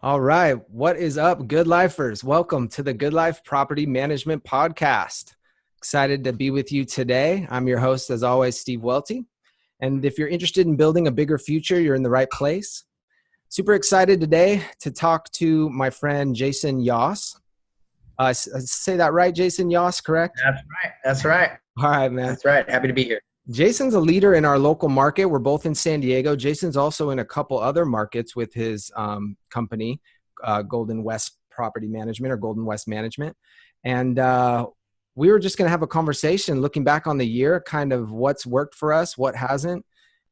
All right. What is up, good lifers? Welcome to the Good Life Property Management Podcast. Excited to be with you today. I'm your host, as always, Steve Welty. And if you're interested in building a bigger future, you're in the right place. Super excited today to talk to my friend, Jayson Yoss. Say that right, Jayson Yoss, correct? That's right. All right, man. That's right. Happy to be here. Jason's a leader in our local market. We're both in San Diego. Jason's also in a couple other markets with his company, GoldenWest Property Management or GoldenWest Management. And we were just going to have a conversation looking back on the year, kind of what's worked for us, what hasn't.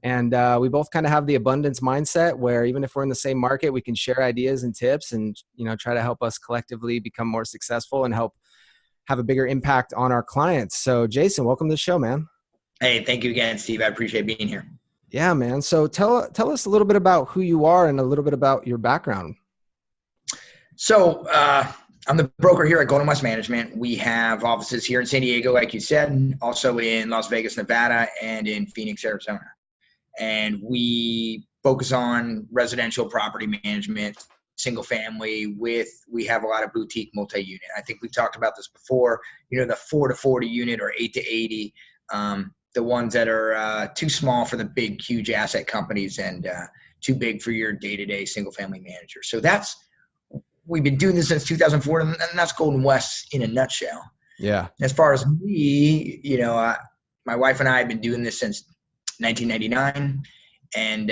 And we both kind of have the abundance mindset where even if we're in the same market, we can share ideas and tips and, try to help us collectively become more successful and help have a bigger impact on our clients. So Jayson, welcome to the show, man. Hey, thank you again, Steve. I appreciate being here. Yeah, man. So tell us a little bit about who you are and a little bit about your background. So I'm the broker here at GoldenWest Management. We have offices here in San Diego, like you said, also in Las Vegas, Nevada, and in Phoenix, Arizona. And we focus on residential property management, single family we have a lot of boutique multi-unit. I think we've talked about this before, the 4 to 40 unit or 8 to 80, the ones that are too small for the big, huge asset companies and too big for your day-to-day single-family manager. So we've been doing this since 2004, and that's GoldenWest in a nutshell. Yeah. As far as me, my wife and I have been doing this since 1999, and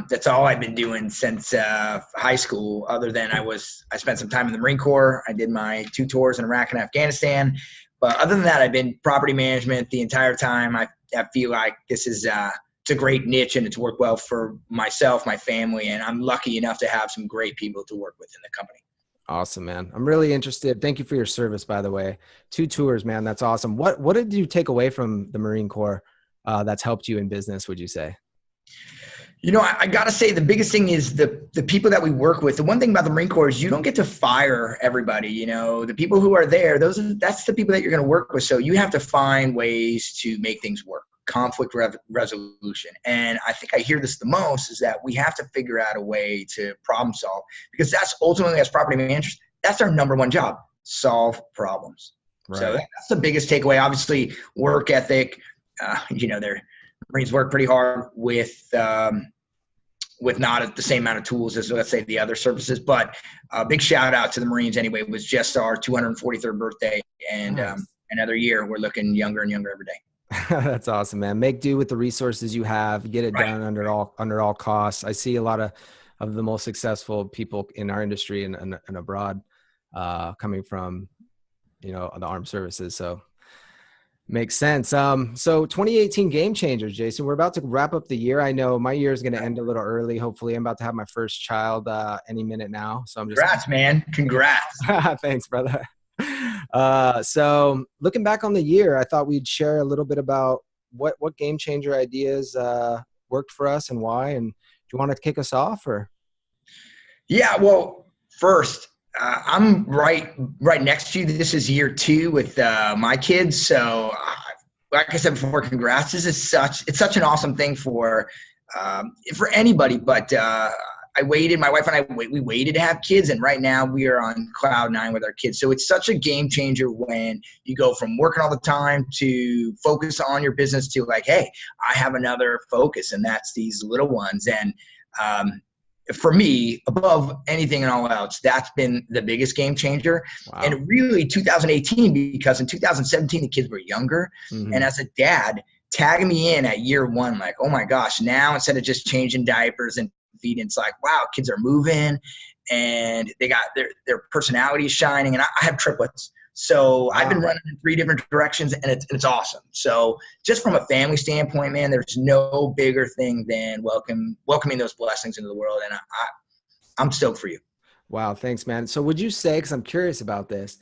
that's all I've been doing since high school. Other than I spent some time in the Marine Corps. I did my 2 tours in Iraq and Afghanistan. But other than that, I've been property management the entire time. I feel like this is it's a great niche, and it's worked well for myself, my family, and I'm lucky enough to have some great people to work with in the company. Awesome, man. I'm really interested. Thank you for your service, by the way. 2 tours, man. That's awesome. What did you take away from the Marine Corps that's helped you in business, would you say? I got to say the biggest thing is the people that we work with. The one thing about the Marine Corps is you don't get to fire everybody. The people who are there, that's the people that you're going to work with. So you have to find ways to make things work, conflict resolution. And I think I hear this the most is that we have to figure out a way to problem solve, because that's ultimately, as property managers, that's our number one job, solve problems. Right. So that's the biggest takeaway. Obviously, work ethic, their Marines work pretty hard with not the same amount of tools as, let's say, the other services. But a big shout out to the Marines anyway. It was just our 243rd birthday, and nice. Another year we're looking younger and younger every day. That's awesome, man. Make do with the resources you have. Get it done under all costs. I see a lot of the most successful people in our industry and abroad coming from the armed services. So makes sense. So 2018 game changers, Jayson. We're about to wrap up the year. I know my year is going to end a little early. Hopefully, I'm about to have my first child any minute now. So I'm just congrats, man. Congrats. Thanks, brother. So looking back on the year, I thought we'd share a little bit about what game changer ideas worked for us and why. And do you want to kick us off or? Yeah. Well, first. I'm right next to you. This is year 2 with my kids. So like I said before, congrats. It's such an awesome thing for anybody. But my wife and I, we waited to have kids. And right now we are on cloud 9 with our kids. So it's such a game changer when you go from working all the time to focus on your business to like, hey, I have another focus, and that's these little ones. And, for me, above anything and all else, that's been the biggest game changer. Wow. And really 2018, because in 2017, the kids were younger. Mm-hmm. And as a dad, tagging me in at year 1, like, oh my gosh, now instead of just changing diapers and feeding, it's like, wow, kids are moving and they got their personalities shining. And I have triplets. So wow. I've been running in 3 different directions, and it's awesome. So just from a family standpoint, man, there's no bigger thing than welcoming those blessings into the world. And I'm stoked for you. Wow. Thanks, man. So would you say, because I'm curious about this,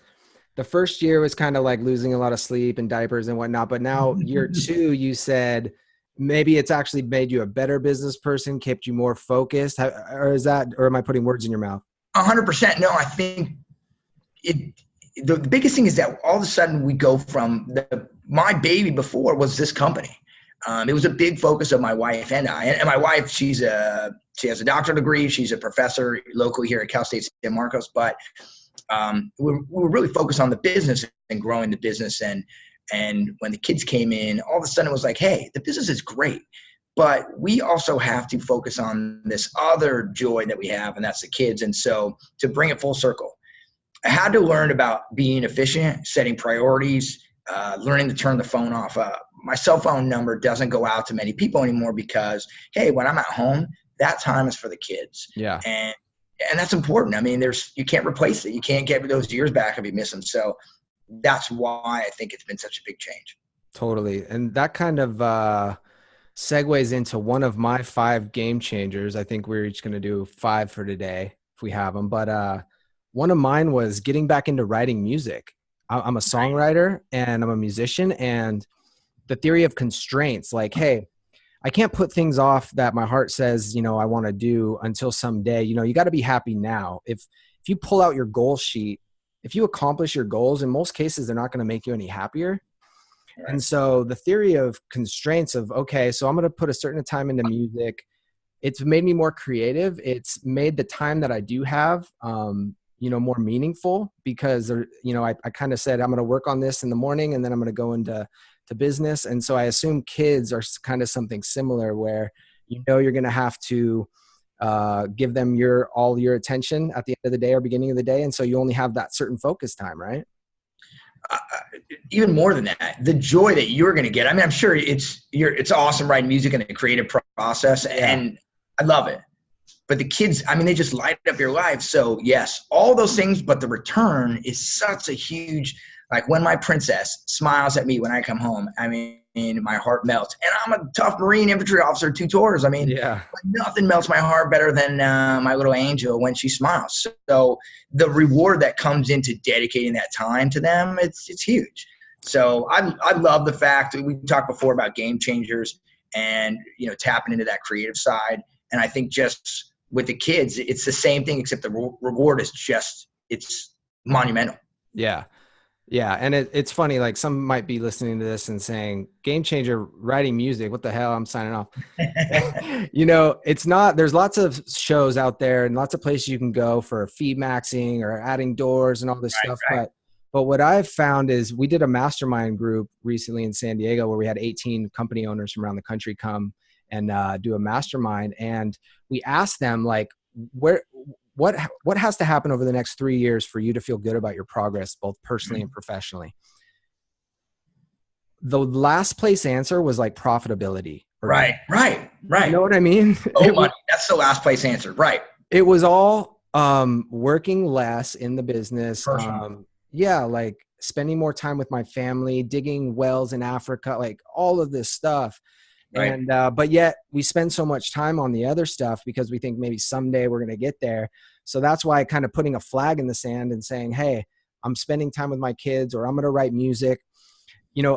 the first year was kind of like losing a lot of sleep and diapers and whatnot, but now year 2, you said maybe it's actually made you a better business person, kept you more focused, or am I putting words in your mouth? 100%. No, I think the biggest thing is that all of a sudden we go from my baby before was this company. It was a big focus of my wife and I. And my wife, she's a she has a doctoral degree. She's a professor locally here at Cal State San Marcos, but we're really focused on the business and growing the business. And when the kids came in, all of a sudden it was like, hey, the business is great, but we also have to focus on this other joy that we have, and that's the kids. And so to bring it full circle, I had to learn about being efficient, setting priorities, learning to turn the phone off. My cell phone number doesn't go out to many people anymore because, hey, when I'm at home, that time is for the kids. Yeah. And that's important. I mean, you can't replace it. You can't get those years back if you miss them. So that's why I think it's been such a big change. Totally. And that kind of segues into one of my 5 game changers. I think we're each going to do 5 for today if we have them. But one of mine was getting back into writing music. I'm a songwriter and I'm a musician, and the theory of constraints, like, hey, I can't put things off that my heart says, I want to do until someday. You got to be happy now. If you pull out your goal sheet, if you accomplish your goals, in most cases, they're not going to make you any happier. Right. And so the theory of constraints of, okay, so I'm going to put a certain time into music. It's made me more creative. It's made the time that I do have, more meaningful, because, I kind of said, I'm going to work on this in the morning and then I'm going to go into business. And so I assume kids are kind of something similar where, you're going to have to give them all your attention at the end of the day or beginning of the day. And so you only have that certain focus time, right? Even more than that, the joy that you're going to get. I mean, I'm sure it's awesome writing music and the creative process, and I love it. But the kids, I mean, they just light up your life. So yes, all those things, but the return is such a huge, like when my princess smiles at me when I come home, I mean, my heart melts. And I'm a tough Marine infantry officer, 2 tours. I mean, nothing melts my heart better than my little angel when she smiles. So the reward that comes into dedicating that time to them, it's huge. So I love the fact that we talked before about game changers and, tapping into that creative side. And I think just with the kids, it's the same thing, except the reward is it's monumental. Yeah. Yeah. And it's funny, like some might be listening to this and saying, game changer, writing music, what the hell, I'm signing off. It's not, there's lots of shows out there and lots of places you can go for feed maxing or adding doors and all this stuff. Right. But what I've found is we did a mastermind group recently in San Diego where we had 18 company owners from around the country come and do a mastermind. And we asked them, like, what has to happen over the next 3 years for you to feel good about your progress, both personally and professionally? The last place answer was like profitability. Right. You know what I mean? Money. That's the last place answer. Right. It was all working less in the business. Like spending more time with my family, digging wells in Africa, like all of this stuff. Right. And, but yet we spend so much time on the other stuff because we think maybe someday we're going to get there. So that's why kind of putting a flag in the sand and saying, hey, I'm spending time with my kids, or I'm going to write music,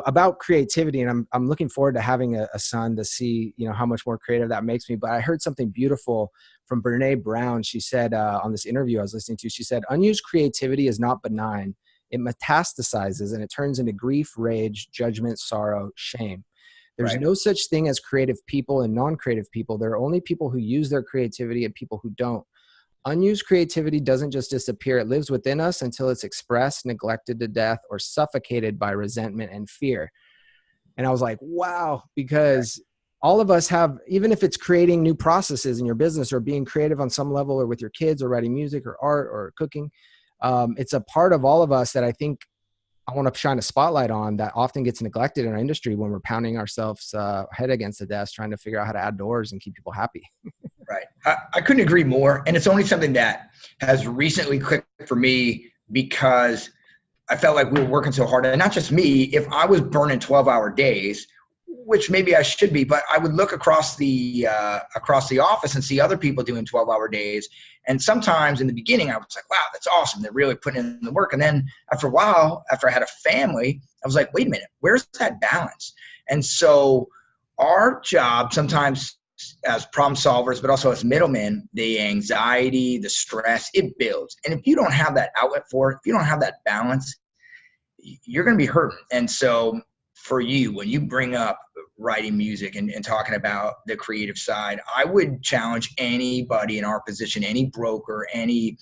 about creativity. And I'm looking forward to having a son to see, how much more creative that makes me. But I heard something beautiful from Brene Brown. She said on this interview I was listening to, she said, unused creativity is not benign. It metastasizes and it turns into grief, rage, judgment, sorrow, shame. There's no such thing as creative people and non-creative people. There are only people who use their creativity and people who don't. Unused creativity doesn't just disappear. It lives within us until it's expressed, neglected to death, or suffocated by resentment and fear. And I was like, wow, because all of us have, even if it's creating new processes in your business or being creative on some level or with your kids or writing music or art or cooking, it's a part of all of us that I think I want to shine a spotlight on that often gets neglected in our industry when we're pounding ourselves head against the desk, trying to figure out how to add doors and keep people happy. Right. I couldn't agree more. And it's only something that has recently clicked for me because I felt like we were working so hard. And not just me, if I was burning 12-hour days, which maybe I should be, but I would look across the office and see other people doing 12-hour days. And sometimes in the beginning, I was like, wow, that's awesome. They're really putting in the work. And then after a while, after I had a family, I was like, wait a minute, where's that balance? And so our job sometimes as problem solvers, but also as middlemen, the anxiety, the stress, it builds. And if you don't have that outlet for it, if you don't have that balance, you're going to be hurting. And so for you, when you bring up writing music and talking about the creative side, I would challenge anybody in our position, any broker, any,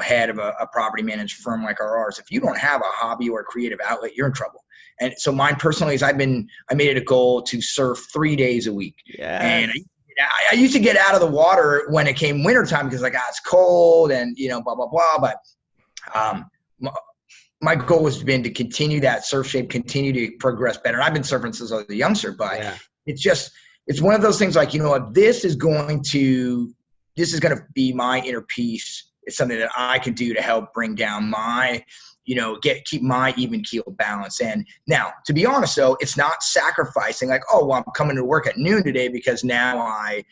head of a property management firm like ours. If you don't have a hobby or a creative outlet, you're in trouble. And so mine personally is I made it a goal to surf 3 days a week. Yes. And I used to get out of the water when it came wintertime because it's cold and, blah, blah, blah. But my goal has been to continue that surf shape, continue to progress better. And I've been surfing since I was a youngster, but it's one of those things like, this is going to be my inner peace. It's something that I can do to help bring down my, keep my even keel balance. And now, to be honest though, it's not sacrificing like, oh, well, I'm coming to work at noon today because now I,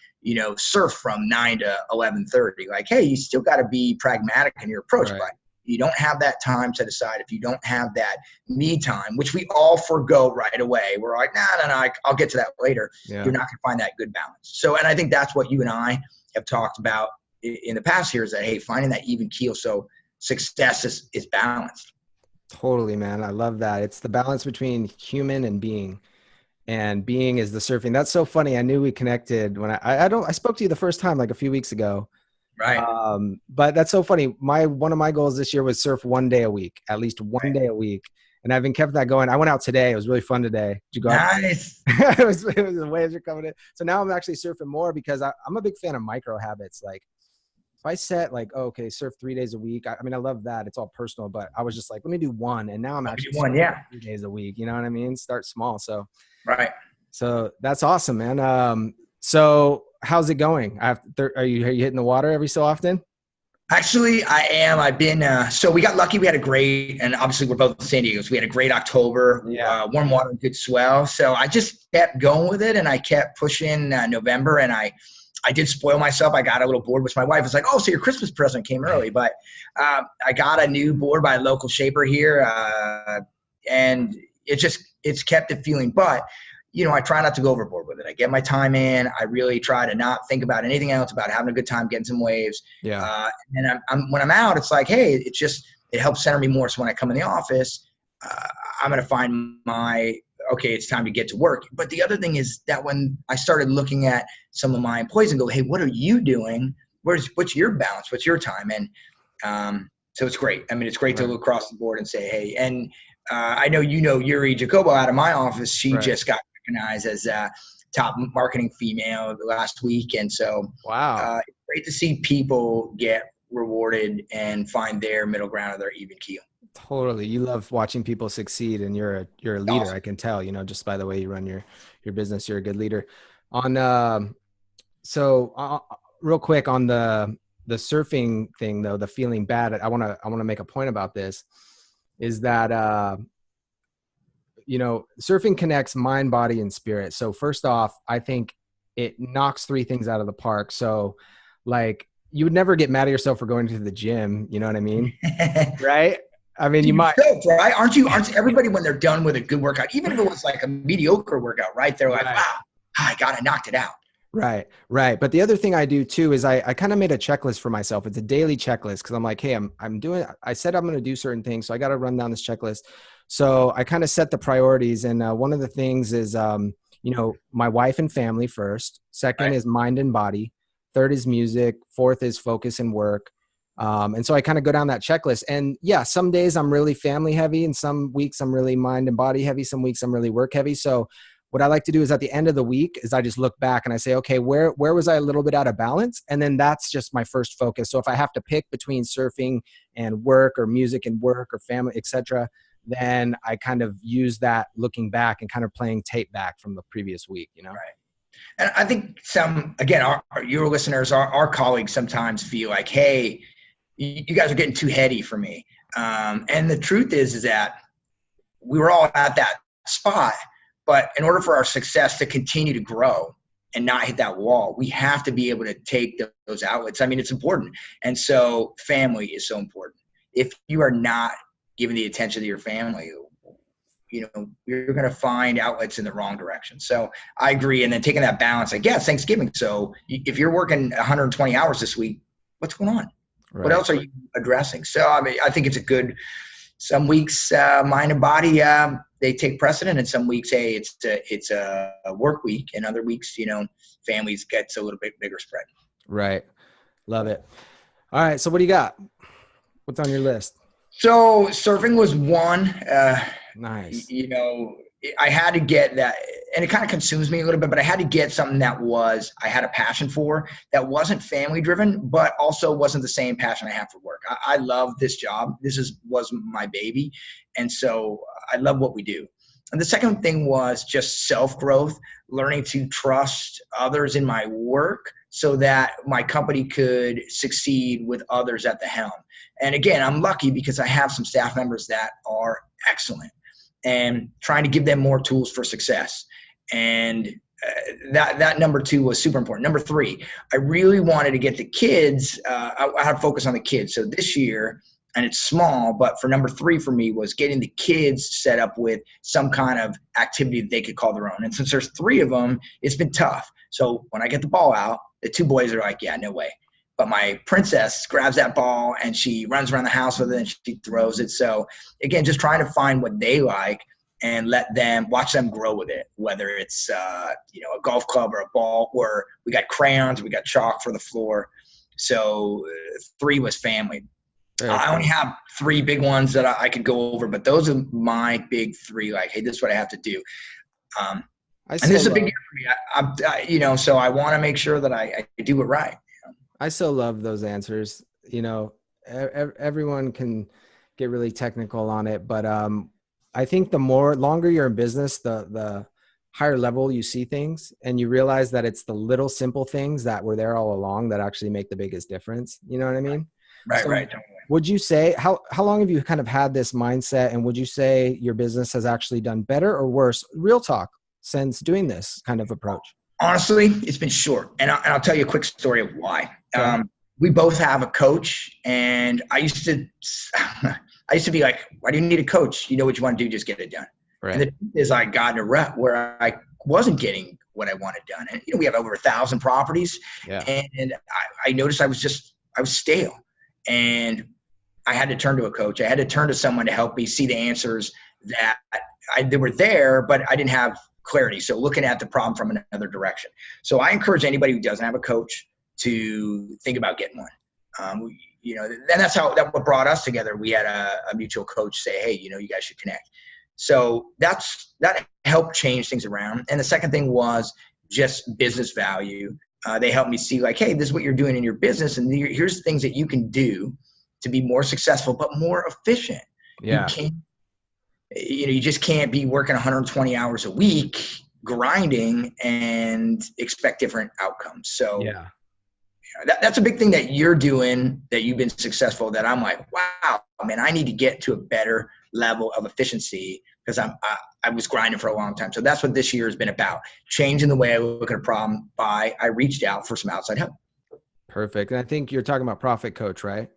surf from 9 to 11:30. Like, hey, you still got to be pragmatic in your approach, right. But you don't have that time set aside. If you don't have that me time, which we all forgo right away, we're like, nah, I'll get to that later. Yeah. You're not going to find that good balance. So, and I think that's what you and I have talked about in the past here is that, hey, finding that even keel. So success is balanced. Totally, man. I love that. It's the balance between human and being. And being is the surfing. That's so funny. I knew we connected when I spoke to you the first time like a few weeks ago. Right. But that's so funny. One of my goals this year was surf 1 day a week, at least one day a week. And I've been kept that going. I went out today. It was really fun today. Did you go out? Nice. it was the waves are coming in. So now I'm actually surfing more because I'm a big fan of micro habits. Like if I set like, oh, okay, surf 3 days a week. I mean, I love that. It's all personal, but I was just like, let me do one. And now I'm actually surfing 3 days a week. You know what I mean? Start small. So, right. So that's awesome, man. So how's it going? Are you hitting the water every so often? Actually, I am. I've been, so we got lucky. We had and obviously we're both in San Diego, so we had a great October, warm water and good swell. So I just kept going with it and I kept pushing November and I did spoil myself. I got a little board, which my wife was like, oh, so your Christmas present came early. But I got a new board by a local shaper here and it's kept it feeling, but I try not to go overboard with it. I get my time in. I really try to not think about anything else, about having a good time, getting some waves. Yeah. And when I'm out, it's like, hey, it helps center me more. So when I come in the office, I'm going to find okay, it's time to get to work. But the other thing is that when I started looking at some of my employees and go, hey, what are you doing? What's your balance? What's your time? And so it's great. I mean, it's great to look across the board and say, hey, and I know Yuri Jacobo out of my office. She just got recognized as top marketing female last week. And so it's great to see people get rewarded and find their middle ground or their even keel. Totally. You love watching people succeed and you're a leader. Awesome. I can tell, just by the way you run your business, you're a good leader. Real quick on the surfing thing though, the feeling bad, I want to make a point about this is that, surfing connects mind, body, and spirit. So first off, I think it knocks 3 things out of the park. So like you would never get mad at yourself for going to the gym. You know what I mean? Right? I mean, you might, right? Aren't everybody when they're done with a good workout, even if it was like a mediocre workout, right? They're like, wow, I knocked it out. Right. But the other thing I do too is I kind of made a checklist for myself. It's a daily checklist because I'm like, hey, I said I'm going to do certain things. So I got to run down this checklist. So I kind of set the priorities. And one of the things is, my wife and family first. Second is mind and body. Third is music. Fourth is focus and work. And so I kind of go down that checklist and some days I'm really family heavy and some weeks I'm really mind and body heavy. Some weeks I'm really work heavy. So what I like to do is at the end of the week is I just look back and I say, okay, where was I a little bit out of balance? And then that's just my first focus. So if I have to pick between surfing and work or music and work or family, etc., then I kind of use that looking back and kind of playing tape back from the previous week, Right. And I think your listeners, our colleagues sometimes feel like, hey, you guys are getting too heady for me. And the truth is that we were all at that spot, but in order for our success to continue to grow and not hit that wall, we have to be able to take those outlets. I mean, it's important. And so family is so important. If you are not giving the attention to your family, you're going to find outlets in the wrong direction. So I agree. And then taking that balance, I guess, Thanksgiving. So if you're working 120 hours this week, what's going on? Right. What else are you addressing? So, I mean, I think it's some weeks, mind and body, they take precedent, and some weeks, hey, it's a work week, and other weeks, families gets a little bit bigger spread. Right. Love it. All right. So what do you got? What's on your list? So surfing was one. Nice. I had to get that, and it kind of consumes me a little bit, but I had to get something that I had a passion for, that wasn't family driven, but also wasn't the same passion I have for work. I love this job. Was my baby. And so I love what we do. And the second thing was just self-growth, learning to trust others in my work so that my company could succeed with others at the helm. And again, I'm lucky because I have some staff members that are excellent, and trying to give them more tools for success. And that number 2 was super important. Number 3, I really wanted to get the kids, I had to focus on the kids. So this year, and it's small, but for number 3 for me was getting the kids set up with some kind of activity that they could call their own. And since there's 3 of them, it's been tough. So when I get the ball out, the 2 boys are like, yeah, no way. But my princess grabs that ball and she runs around the house with it and she throws it. So again, just trying to find what they like and watch them grow with it, whether it's a golf club or a ball, or we got crayons, we got chalk for the floor. So 3 was family. I only have 3 big ones that I could go over, but those are my big 3. Like, hey, this is what I have to do. And this is a big year for me. So I want to make sure that I do it right. I still love those answers. Everyone can get really technical on it, but I think the longer you're in business, the higher level you see things, and you realize that it's the little simple things that were there all along that actually make the biggest difference. You know what I mean? Right. Right. Would you say, how long have you kind of had this mindset, and would you say your business has actually done better or worse, real talk, since doing this kind of approach? Honestly, it's been short. And I'll tell you a quick story of why. We both have a coach, and I used to be like, why do you need a coach? You know what you want to do, just get it done. Right. And the truth is, I got in a rut where I wasn't getting what I wanted done. And we have over 1,000 properties. Yeah. And I noticed I was stale. And I had to turn to a coach. I had to turn to someone to help me see the answers that they were there, but I didn't have clarity. So looking at the problem from another direction. So I encourage anybody who doesn't have a coach to think about getting one. And that's what brought us together. We had a mutual coach say, hey, you guys should connect. So that helped change things around. And the second thing was just business value. They helped me see like, hey, this is what you're doing in your business, and here's things that you can do to be more successful, but more efficient. Yeah. You just can't be working 120 hours a week, grinding, and expect different outcomes. So yeah, that's a big thing that you're doing, that you've been successful, that I'm like, wow, man, I need to get to a better level of efficiency, because I was grinding for a long time. So that's what this year has been about, changing the way I look at a problem I reached out for some outside help. Perfect. And I think you're talking about ProfitCoach, right?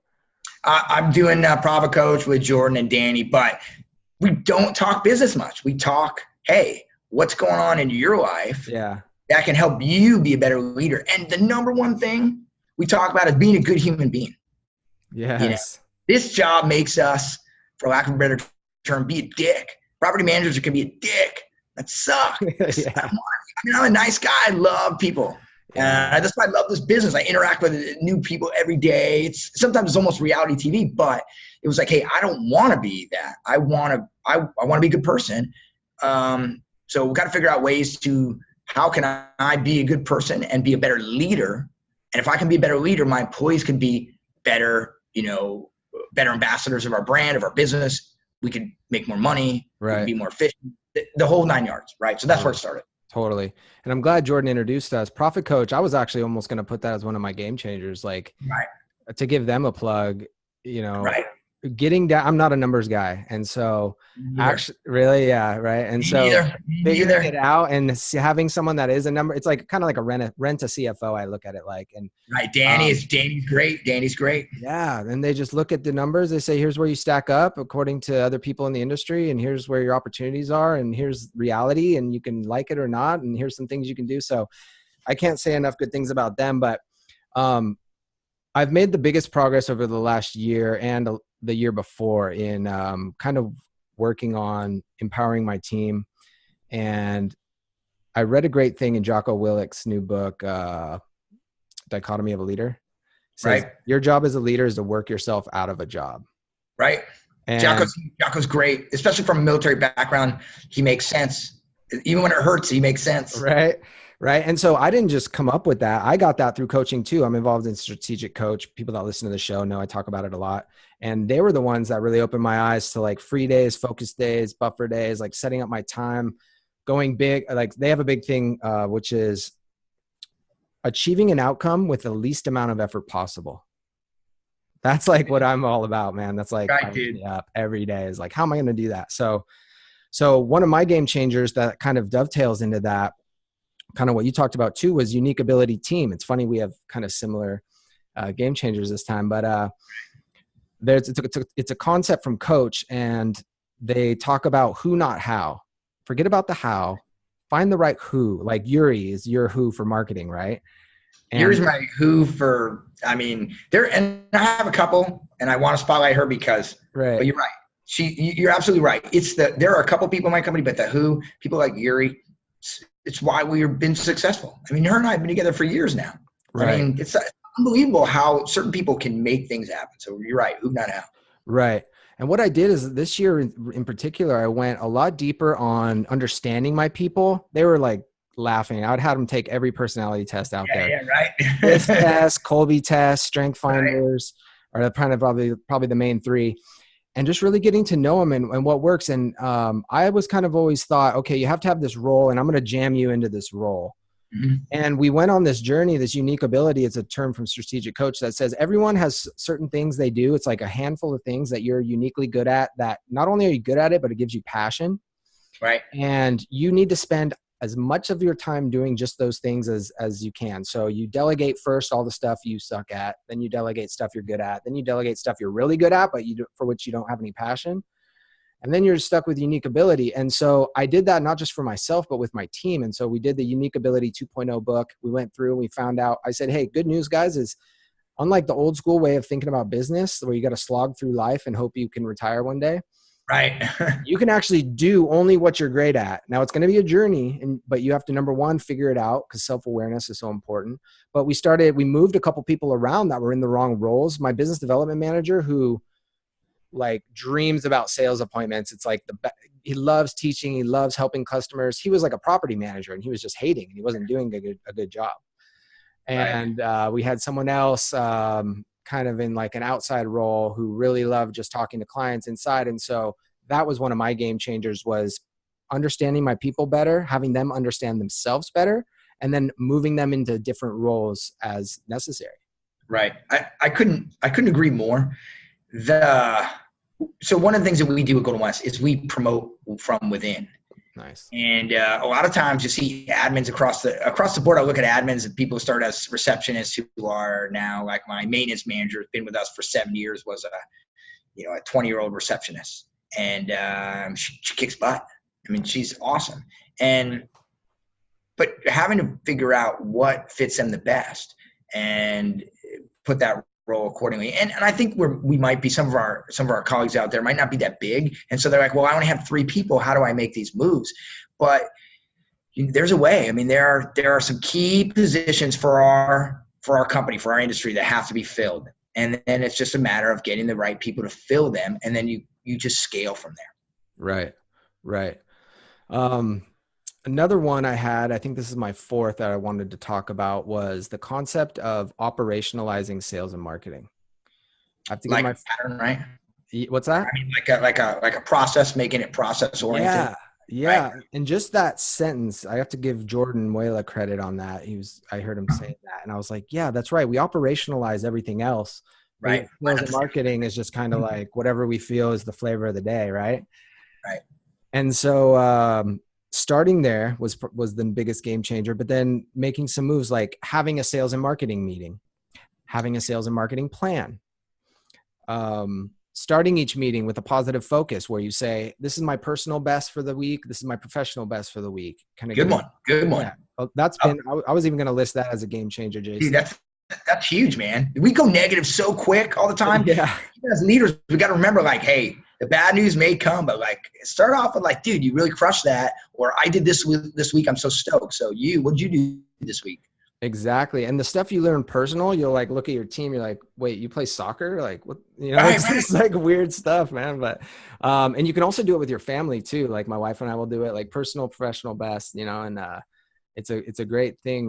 I'm doing ProfitCoach with Jordan and Danny, but we don't talk business much. We talk, hey, what's going on in your life? Yeah. That can help you be a better leader. And the number one thing we talk about is being a good human being. Yes. This job makes us, for lack of a better term, be a dick. Property managers can be a dick. That sucks. Yeah. I'm a nice guy. I love people. That's why I love this business. I interact with new people every day. Sometimes it's almost reality TV, but it was like, hey, I don't want to be that. I want to be a good person. So we've got to figure out ways to, how can I be a good person and be a better leader? And if I can be a better leader, my employees can be better, better ambassadors of our brand, of our business. We could make more money, right? We could be more efficient, the whole 9 yards, right? So that's where it started. Totally. And I'm glad Jordan introduced us. ProfitCoach, I was actually almost going to put that as one of my game changers, like to give them a plug, right. Getting down, I'm not a numbers guy. And so actually really, yeah. Right. And so figuring it out and having someone that is a number, it's like kind of like a rent a CFO. I look at it like, and right. Danny's great. Danny's great. Yeah. And they just look at the numbers. They say, here's where you stack up according to other people in the industry. And here's where your opportunities are. And here's reality, and you can like it or not. And here's some things you can do. So I can't say enough good things about them, but I've made the biggest progress over the last year and the year before in kind of working on empowering my team. And I read a great thing in Jocko Willick's new book, Dichotomy of a Leader. It says, right. Your job as a leader is to work yourself out of a job. Right. And Jocko's great, especially from a military background. He makes sense. Even when it hurts, he makes sense. Right. Right. And so I didn't just come up with that. I got that through coaching too. I'm involved in Strategic Coach. People that listen to the show know I talk about it a lot. And they were the ones that really opened my eyes to like free days, focus days, buffer days, like setting up my time, going big. Like they have a big thing, which is achieving an outcome with the least amount of effort possible. That's like what I'm all about, man. That's like me up every day is like, how am I going to do that? So one of my game changers that kind of dovetails into that, kind of what you talked about too, was unique ability team. It's funny, we have kind of similar game changers this time, but it's a concept from Coach, and they talk about who, not how. Forget about the how, find the right who. Like Yuri is your who for marketing, right? And Yuri's my who for, I mean, and I have a couple, and I want to spotlight her because, but you're right. You're absolutely right. There are a couple people in my company, but the who, people like Yuri, it's why we've been successful. I mean, her and I have been together for years now. Right. I mean, it's unbelievable how certain people can make things happen. So you're right. Who, not how. Right. And what I did is this year in particular, I went a lot deeper on understanding my people. They were like laughing. I would have them take every personality test out there. Yeah, right. This test, Colby test, Strength Finders, right, are kind of probably the main three. And just really getting to know them and what works. And I was kind of always thought, okay, you have to have this role, and I'm going to jam you into this role. Mm-hmm. And we went on this journey, this unique ability. It's a term from Strategic Coach that says everyone has certain things they do. It's like a handful of things that you're uniquely good at, that not only are you good at it, but it gives you passion. Right. And you need to spend as much of your time doing just those things as you can. So you delegate first all the stuff you suck at, then you delegate stuff you're good at, then you delegate stuff you're really good at, but for which you don't have any passion. And then you're stuck with unique ability. And so I did that not just for myself, but with my team. And so we did the Unique Ability 2.0 book. We went through and we found out, I said, hey, good news, guys, is unlike the old school way of thinking about business where you got to slog through life and hope you can retire one day. Right. You can actually do only what you're great at. Now it's going to be a journey, but you have to, number one, figure it out, because self-awareness is so important. But we moved a couple people around that were in the wrong roles. My business development manager, who like dreams about sales appointments. It's like he loves teaching. He loves helping customers. He was like a property manager, and he was just hating, and he wasn't doing a good job. And we had someone else kind of in like an outside role who really loved just talking to clients inside. And so that was one of my game changers, was understanding my people better, having them understand themselves better, and then moving them into different roles as necessary. Right. I couldn't agree more. So one of the things that we do at GoldenWest is we promote from within. Nice. And a lot of times you see admins across the board. I look at admins and people start as receptionists who are now, like my maintenance manager has been with us for 7 years, was a 20-year-old receptionist, and she kicks butt. I mean, she's awesome. But having to figure out what fits them the best and put that role accordingly. And I think we might be, some of our colleagues out there might not be that big. And so they're like, well, I only have 3 people. How do I make these moves? But there's a way. I mean, there are some key positions for our company, for our industry, that have to be filled. And then it's just a matter of getting the right people to fill them. And then you just scale from there. Right. Another one I had, I think this is my 4th that I wanted to talk about, was the concept of operationalizing sales and marketing. I have to get my pattern, right? What's that? I mean, like a process, making it process oriented. Yeah. Right? And just that sentence, I have to give Jordan Muela credit on that. I heard him say that, and I was like, yeah, that's right. We operationalize everything else. Right. Sales and marketing is just kind of like whatever we feel is the flavor of the day, right? Right. And so starting there was the biggest game changer, but then making some moves like having a sales and marketing meeting, having a sales and marketing plan, starting each meeting with a positive focus where you say, this is my personal best for the week. This is my professional best for the week. Good one. Yeah. Well, that's been, I was even going to list that as a game changer, Jayson. Dude, that's huge, man. We go negative so quick all the time. Yeah. As leaders, we got to remember, like, hey, the bad news may come, but like start off with like, dude, you really crushed that. Or I did this week. I'm so stoked. So what did you do this week? Exactly. And the stuff you learn personal, you'll like look at your team. You're like, wait, you play soccer? Like what, Right, it's just like weird stuff, man. But, and you can also do it with your family too. Like my wife and I will do it, like personal, professional, best, and, it's a great thing.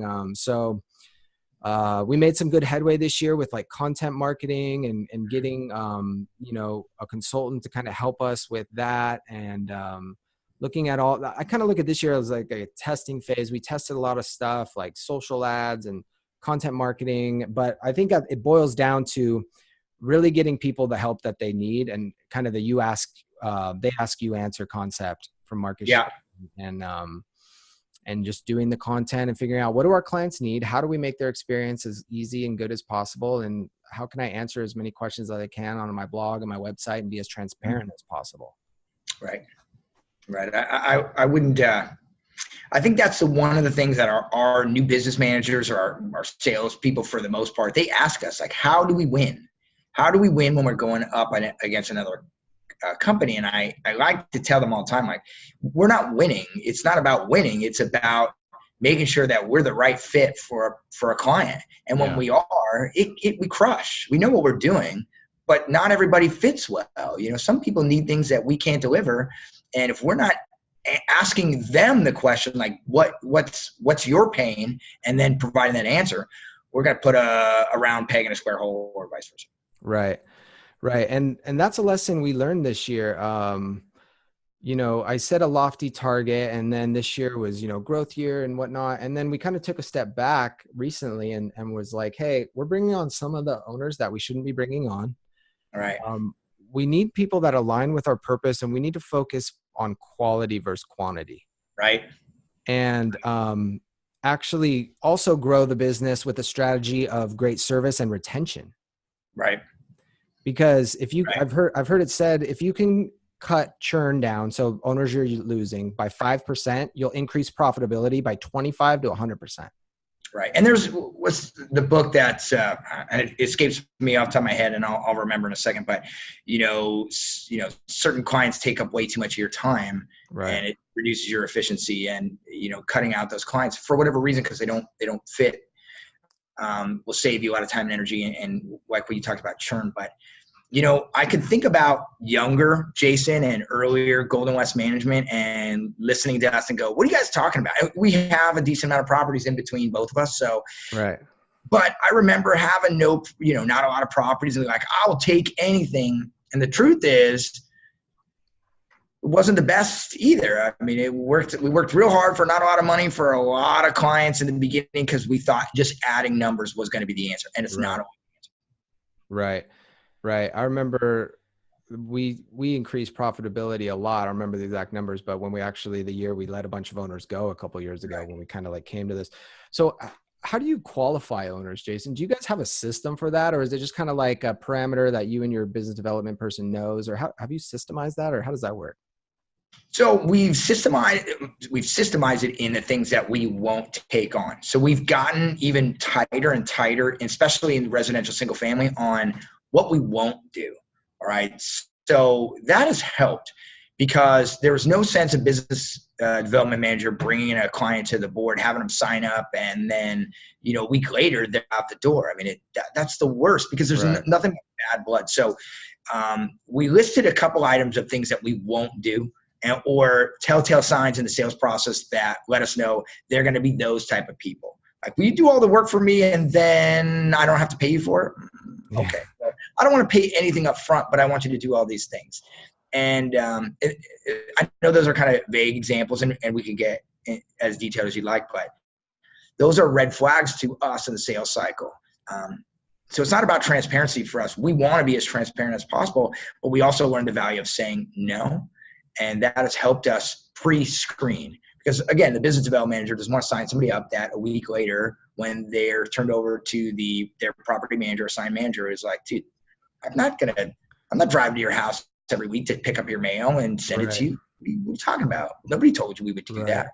We made some good headway this year with like content marketing and getting, a consultant to kind of help us with that. And, looking at all, I kind of look at this year as like a testing phase. We tested a lot of stuff like social ads and content marketing, but I think it boils down to really getting people the help that they need and kind of the they ask you answer concept from Marcus. Yeah. And just doing the content and figuring out what do our clients need? How do we make their experience as easy and good as possible? And how can I answer as many questions as I can on my blog and my website and be as transparent as possible? Right. Right. I wouldn't, I think that's one of the things that our new business managers or our sales people, for the most part, they ask us like, how do we win? How do we win when we're going up against another company? And I like to tell them all the time, like, we're not winning. It's not about winning. It's about making sure that we're the right fit for a client. And when we are, we crush. We know what we're doing, but not everybody fits well. Some people need things that we can't deliver. And if we're not asking them the question, like what's your pain, and then providing that answer, we're going to put a round peg in a square hole, or vice versa. Right. Right. And that's a lesson we learned this year. I set a lofty target, and then this year was, growth year and whatnot. And then we kind of took a step back recently and was like, hey, we're bringing on some of the owners that we shouldn't be bringing on. All right. We need people that align with our purpose, and we need to focus on quality versus quantity. Right. And actually also grow the business with a strategy of great service and retention. Right. Because I've heard it said, if you can cut churn down, so owners you're losing, by 5%, you'll increase profitability by 25 to 100%. Right. And what's the book that's, it escapes me off the top of my head, and I'll remember in a second, but certain clients take up way too much of your time, right, and it reduces your efficiency, and, cutting out those clients for whatever reason, because they don't fit, will save you a lot of time and energy, and like what you talked about, churn. But, I could think about younger Jayson and earlier GoldenWest Management and listening to us and go, what are you guys talking about? We have a decent amount of properties in between both of us. So, right. But I remember having not a lot of properties, and like, I'll take anything. And the truth is, it wasn't the best either. I mean, we worked real hard for not a lot of money for a lot of clients in the beginning, because we thought just adding numbers was going to be the answer. And it's not. Right. Right. I remember we increased profitability a lot. I don't remember the exact numbers, but when the year we let a bunch of owners go a couple of years ago, when we kind of like came to this. So how do you qualify owners, Jayson? Do you guys have a system for that? Or is it just kind of like a parameter that you and your business development person knows? Or have you systemized that, or how does that work? So we've systemized it in the things that we won't take on. So we've gotten even tighter and tighter, especially in residential single family, on what we won't do. All right. So that has helped, because there was no sense of business development manager bringing in a client to the board, having them sign up, and then, a week later they're out the door. I mean, that's the worst, because there's nothing but bad blood. So we listed a couple items of things that we won't do, or telltale signs in the sales process that let us know they're going to be those type of people. Like, will you do all the work for me and then I don't have to pay you for it? Yeah. Okay. Well, I don't want to pay anything up front, but I want you to do all these things. And I know those are kind of vague examples, and we can get as detailed as you like, but those are red flags to us in the sales cycle. So it's not about transparency for us. We want to be as transparent as possible, but we also learned the value of saying no. And that has helped us pre-screen. Because again, the business development manager doesn't want to sign somebody up that a week later, when they're turned over to their property manager, assigned manager, is like, dude, I'm not driving to your house every week to pick up your mail and send it to you. What are you talking about? Nobody told you we would do that.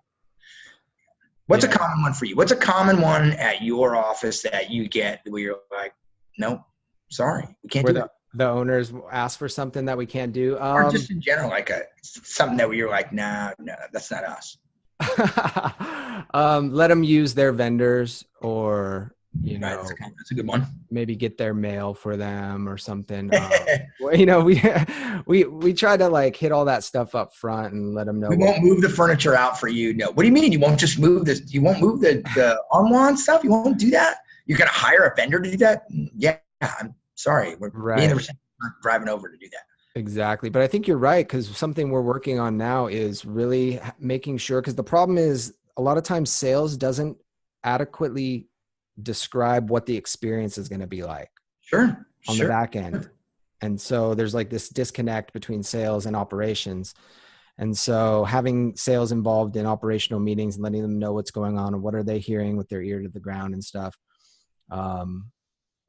What's a common one for you? What's a common one at your office that you get where you're like, nope, sorry, we can't do that? the owners ask for something that we can't do. Or just in general, like something that you're like, nah, no, that's not us. Let them use their vendors, or Right, that's a good one. maybe get their mail for them or something. We try to like hit all that stuff up front and let them know. We won't move the furniture out for you. No. What do you mean? You won't just move this? You won't move the armoire stuff? You won't do that? You're going to hire a vendor to do that? Yeah, I'm sorry. We're being the reception, driving over to do that. Exactly. But I think you're right, because something we're working on now is really making sure, because the problem is a lot of times sales doesn't adequately describe what the experience is going to be like on the back end. And so there's like this disconnect between sales and operations. And so having sales involved in operational meetings and letting them know what's going on and what are they hearing with their ear to the ground and stuff,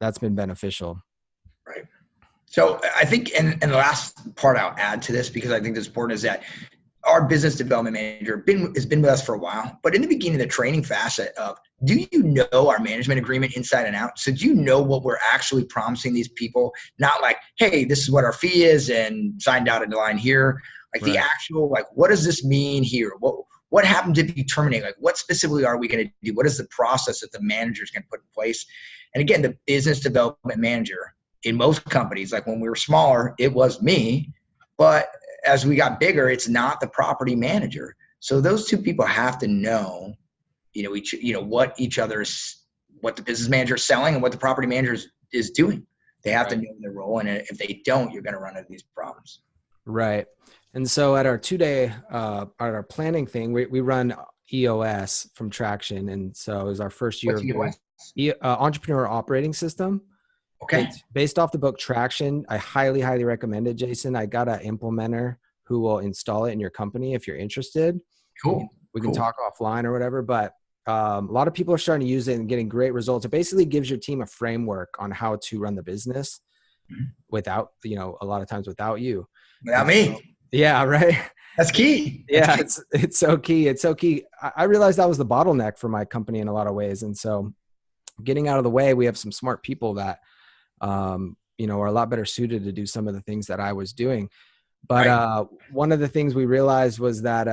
that's been beneficial. Right. So I think, and the last part I'll add to this, because I think this is important, is that our business development manager has been with us for a while, but in the beginning, the training facet of, do you know our management agreement inside and out? So do you know what we're actually promising these people? Not like, hey, this is what our fee is and signed out a line here. Like the actual, like, what does this mean here? What happens if you terminate? Like, what specifically are we going to do? What is the process that the manager is going to put in place? And again, the business development manager in most companies, like when we were smaller, it was me, but as we got bigger, it's not the property manager. So those two people have to know, what each other's, what the business manager is selling and what the property manager is doing. They have to know their role. And if they don't, you're going to run into these problems. Right. And so at our 2-day, at our planning thing, we run EOS from Traction. And so it was our first year What's of Entrepreneur Operating System. Okay. It's based off the book Traction. I highly, highly recommend it, Jason. I got an implementer who will install it in your company if you're interested. Cool. We can talk offline or whatever, but a lot of people are starting to use it and getting great results. It basically gives your team a framework on how to run the business without, a lot of times without you. Without me. Yeah, right. That's key. It's so key. It's so key. I realized that was the bottleneck for my company in a lot of ways. And so getting out of the way, we have some smart people that are a lot better suited to do some of the things that I was doing. But one of the things we realized was that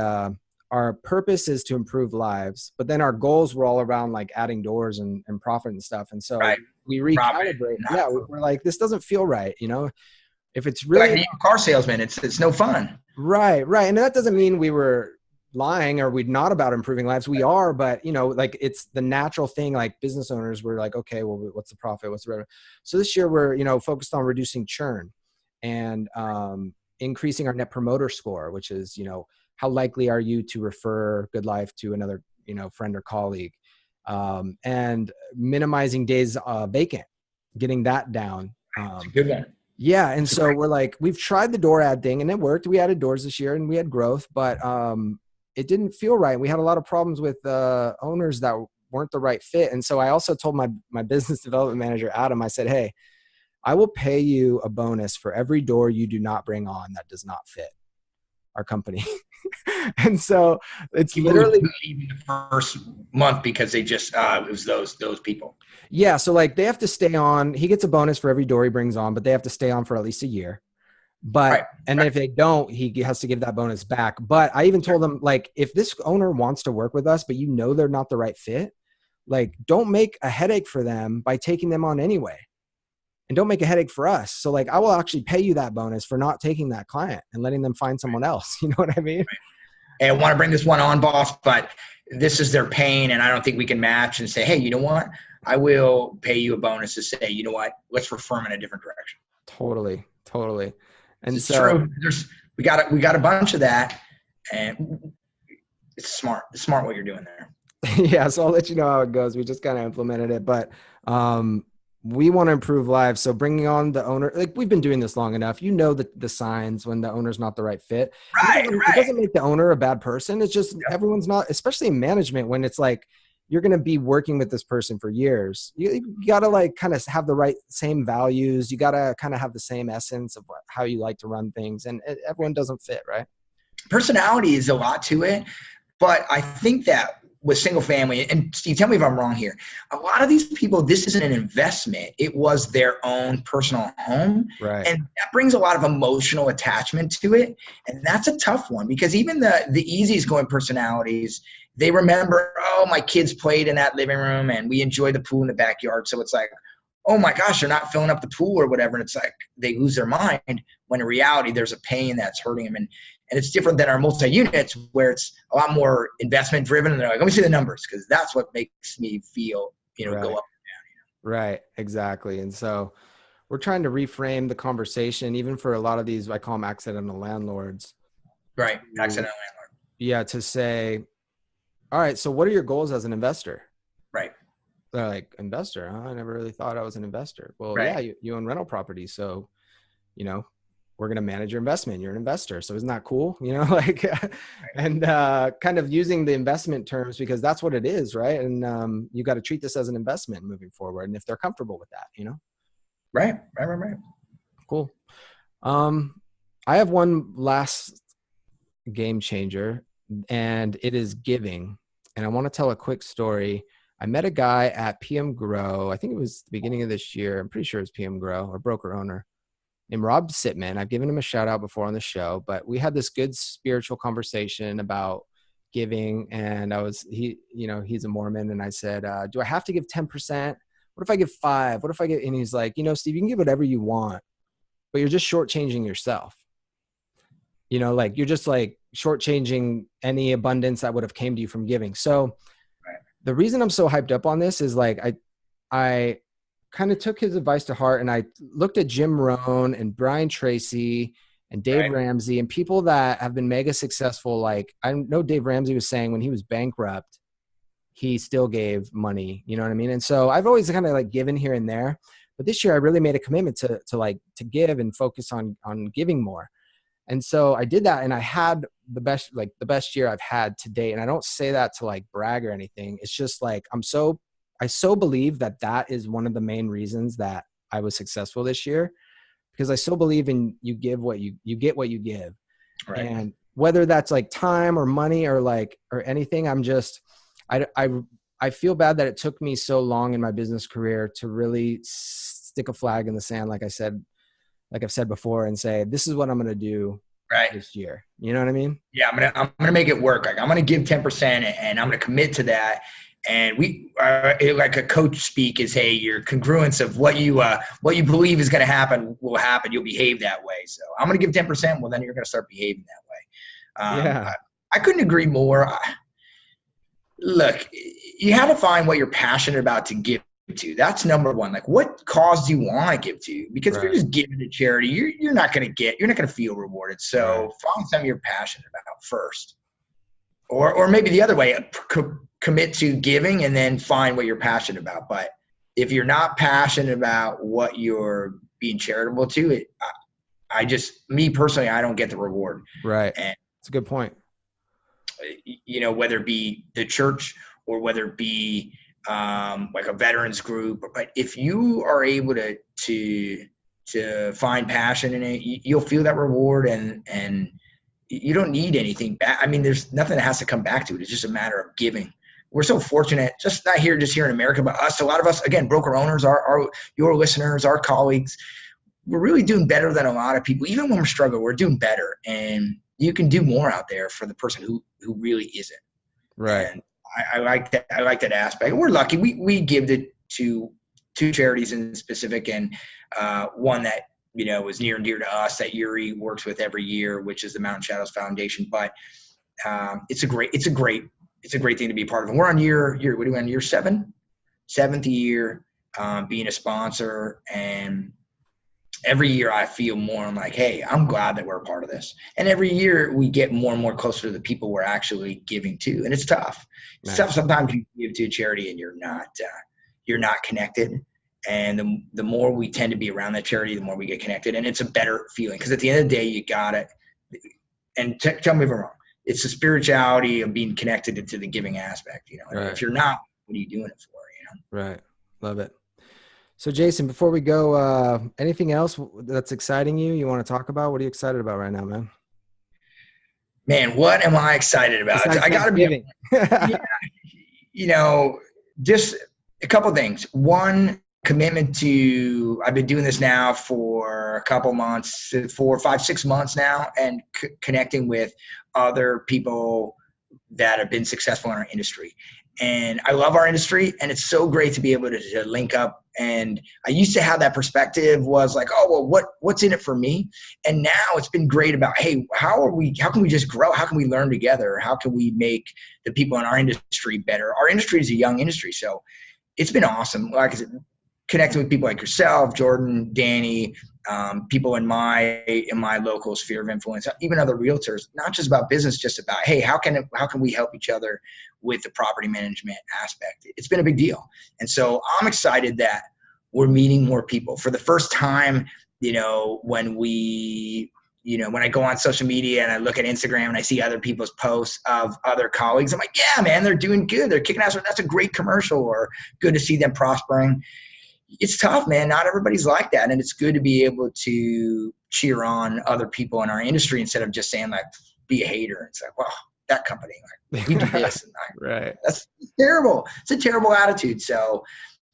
our purpose is to improve lives, but then our goals were all around like adding doors and profit and stuff. And so we recalibrate. Yeah, we're like, this doesn't feel right. If it's really like a car salesman, it's no fun. Right. And that doesn't mean we were lying or we're not about improving lives. We are, but like it's the natural thing. Like business owners, we're like, okay, well, what's the profit? What's the revenue? So this year we're, focused on reducing churn and increasing our net promoter score, which is, how likely are you to refer good life to another, friend or colleague, and minimizing days vacant, getting that down. That's a good one. Yeah. And so we're like, we've tried the door ad thing and it worked. We added doors this year and we had growth, but it didn't feel right. We had a lot of problems with owners that weren't the right fit. And so I also told my business development manager, Adam, I said, hey, I will pay you a bonus for every door you do not bring on that does not fit our company. And so it's literally even the first month because they just it was those people. Yeah. So like they have to stay on. He gets a bonus for every door he brings on, but they have to stay on for at least a year. But then if they don't, he has to give that bonus back. But I even told them, like, if this owner wants to work with us, but they're not the right fit, like don't make a headache for them by taking them on anyway. And don't make a headache for us. So like, I will actually pay you that bonus for not taking that client and letting them find someone else. You know what I mean? Hey, I want to bring this one on, boss, but this is their pain. And I don't think we can match and say, hey, you know what? I will pay you a bonus to say, you know what? Let's refer them in a different direction. Totally. And it's true. We got a bunch of that, and it's smart. It's smart what you're doing there. Yeah. So I'll let you know how it goes. We just kind of implemented it, but we want to improve lives. So bringing on the owner, like we've been doing this long enough, the signs when the owner's not the right fit. Right. It doesn't make the owner a bad person. It's just everyone's not, especially in management, when it's like, you're going to be working with this person for years. You got to like kind of have the same values. You got to kind of have the same essence of how you like to run things. And everyone doesn't fit, right? Personality is a lot to it. But I think that with single family, and Steve, tell me if I'm wrong here. A lot of these people, this isn't an investment. It was their own personal home. Right. And that brings a lot of emotional attachment to it. And that's a tough one because even the easiest going personalities, they remember, oh, my kids played in that living room and we enjoyed the pool in the backyard. So it's like, oh my gosh, they're not filling up the pool or whatever. And it's like they lose their mind when in reality there's a pain that's hurting them. And it's different than our multi-units where it's a lot more investment driven. And they're like, let me see the numbers because that's what makes me feel, go up and down. Right, exactly. And so we're trying to reframe the conversation, even for a lot of these, I call them accidental landlords. Right, accidental landlord. Yeah, to say, all right, so what are your goals as an investor? Right. They're like, investor? Huh? I never really thought I was an investor. Well, right. Yeah, you own rental properties. So, we're going to manage your investment. You're an investor. So isn't that cool? And kind of using the investment terms because that's what it is. Right. And you got to treat this as an investment moving forward. And if they're comfortable with that, Right. Cool. I have one last game changer and it is giving. And I want to tell a quick story. I met a guy at PM Grow. I think it was the beginning of this year. I'm pretty sure it was PM Grow or broker owner. Named Rob Sitman. I've given him a shout out before on the show, but we had this good spiritual conversation about giving. And he's a Mormon. And I said, do I have to give 10%? What if I give 5? What if I give, and he's like, Steve, you can give whatever you want, but you're just shortchanging yourself. You're just like shortchanging any abundance that would have came to you from giving. So the reason I'm so hyped up on this is like, I kind of took his advice to heart and I looked at Jim Rohn and Brian Tracy and Dave Ramsey and people that have been mega successful. Like I know Dave Ramsey was saying when he was bankrupt, he still gave money, you know what I mean? And so I've always kind of like given here and there, but this year I really made a commitment to give and focus on giving more. And so I did that and I had the best year I've had to date. And I don't say that to like brag or anything. It's just like, I so believe that is one of the main reasons that I was successful this year, because I so believe in you give what you get what you give. Right. And whether that's like time or money or anything, I feel bad that it took me so long in my business career to really stick a flag in the sand. Like I've said before and say, this is what I'm going to do this year. You know what I mean? Yeah. I'm going to make it work. Like I'm going to give 10% and I'm going to commit to that. And we like a coach speak is, hey, your congruence of what you believe is going to happen will happen. You'll behave that way. So I'm going to give 10%. Well, then you're going to start behaving that way. I couldn't agree more. Look, you have to find what you're passionate about to give to. That's number one. Like what cause do you want to give to? Because if you're just giving to charity, you're not going to feel rewarded. So find something you're passionate about first. Or maybe the other way, commit to giving and then find what you're passionate about. But if you're not passionate about what you're being charitable to, me personally, I don't get the reward. Right. And it's a good point. Whether it be the church or whether it be like a veterans group, but if you are able to find passion in it, you'll feel that reward and you don't need anything back. I mean, there's nothing that has to come back to it. It's just a matter of giving. We're so fortunate, just here in America, but a lot of us, again, broker owners, your listeners, our colleagues, we're really doing better than a lot of people. Even when we're struggling, we're doing better. And you can do more out there for the person who really isn't. Right. And I like that. I like that aspect. We're lucky. We give it to two charities in specific, and one that was near and dear to us that Yuri works with every year, which is the Mountain Shadows Foundation. But it's a great thing to be a part of. And we're on what are we on, year 7th year being a sponsor. And every year I feel more, I'm like, hey, I'm glad that we're a part of this. And every year we get more and more closer to the people we're actually giving to. And it's tough. It's tough sometimes you give to a charity and you're not connected. And the more we tend to be around that charity, the more we get connected. And it's a better feeling because at the end of the day, you got it. And tell me if I'm wrong. It's the spirituality of being connected to the giving aspect. And if you're not, what are you doing it for? Right. Love it. So Jayson, before we go, anything else that's exciting you want to talk about? What are you excited about right now, man? Man, what am I excited about? I got to be. you know, just a couple of things. One, commitment to, I've been doing this now for a couple months, 4, 5, 6 months now, and connecting with other people that have been successful in our industry. And I love our industry, and it's so great to be able to link up. And I used to have that perspective, was like, oh, well, what's in it for me? And now it's been great about, hey, how can we just grow? How can we learn together? How can we make the people in our industry better? Our industry is a young industry, so it's been awesome. Like I said, connecting with people like yourself, Jordan, Danny, people in my local sphere of influence, even other realtors, not just about business, just about, hey, how can we help each other with the property management aspect? It's been a big deal. And so I'm excited that we're meeting more people for the first time. When I go on social media and I look at Instagram and I see other people's posts of other colleagues, I'm like, yeah, man, they're doing good. They're kicking ass. That's a great commercial, or good to see them prospering. It's tough, man. Not everybody's like that. And it's good to be able to cheer on other people in our industry instead of just saying, like, be a hater. It's like, well, that company, like, we do this. And Right. That's terrible. It's a terrible attitude. So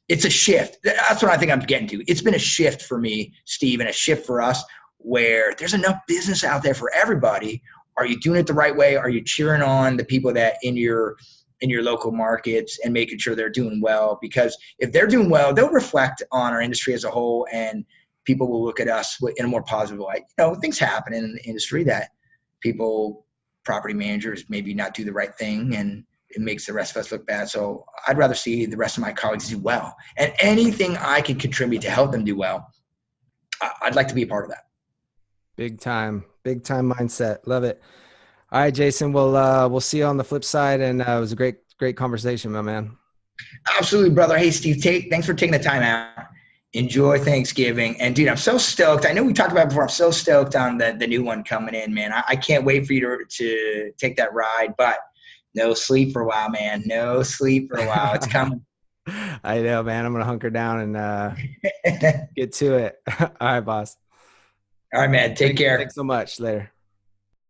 it's a shift. That's what I think I'm getting to. It's been a shift for me, Steve, and a shift for us, where there's enough business out there for everybody. Are you doing it the right way? Are you cheering on the people that in your local markets and making sure they're doing well? Because if they're doing well, they'll reflect on our industry as a whole, and people will look at us in a more positive light. Things happen in the industry that property managers maybe not do the right thing, and it makes the rest of us look bad. So I'd rather see the rest of my colleagues do well, and anything I can contribute to help them do well, I'd like to be a part of that. Big time mindset. Love it. All right, Jayson, we'll see you on the flip side. And it was a great conversation, my man. Absolutely, brother. Hey, Steve, thanks for taking the time out. Enjoy Thanksgiving. And dude, I'm so stoked. I know we talked about it before. I'm so stoked on the new one coming in, man. I can't wait for you to take that ride, but no sleep for a while, man. No sleep for a while. It's coming. I know, man. I'm going to hunker down and get to it. All right, boss. All right, man. Take care. Thanks so much. Later.